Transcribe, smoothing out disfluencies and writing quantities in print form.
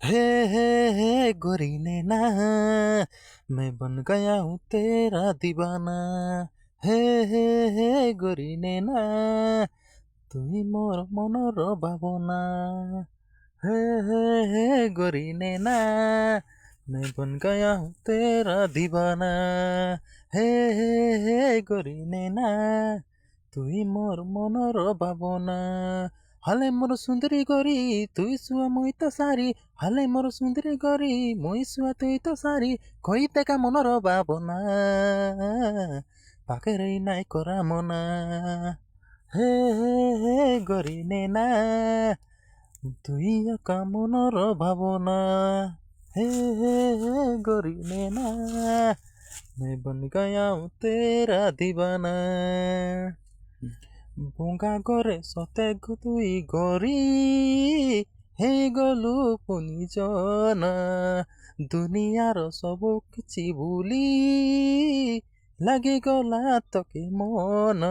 हे हे हे गोरी नैना, मैं बन गया हूँ तेरा दीवाना। हे हे हे गोरी नैना, তুই মোর মনর ভাবনা। हे हे हे गोरी नैना, मैं बन गया हूँ तेरा दीवाना। हे हे हे गोरी नैना, তুই মোর মনর ভাবনা। হালে মোর সুন্দরী গরি, তুই শুয়া মুই তো সারি। হালে মোর সুন্দরী গরি, মুই শুয়া তুই তো সারি। কইতে কা মনর ভাবনা, পাকেরই নাই করা মনা। হে হে হে গরি নেনা, তুই একা মনর ভাবনা। হে হে হে গরি নেনা, मैं बन गया हूँ तेरा दीवाना। ভঙা গরে সতে তুই গরি, ହେଇଗଲୁ ପୁନି ଜନା। ଦୁନିଆର ସବୁ କିଛି ଭୁଲି, ଲାଗିଗଲା ତକେ ମନ।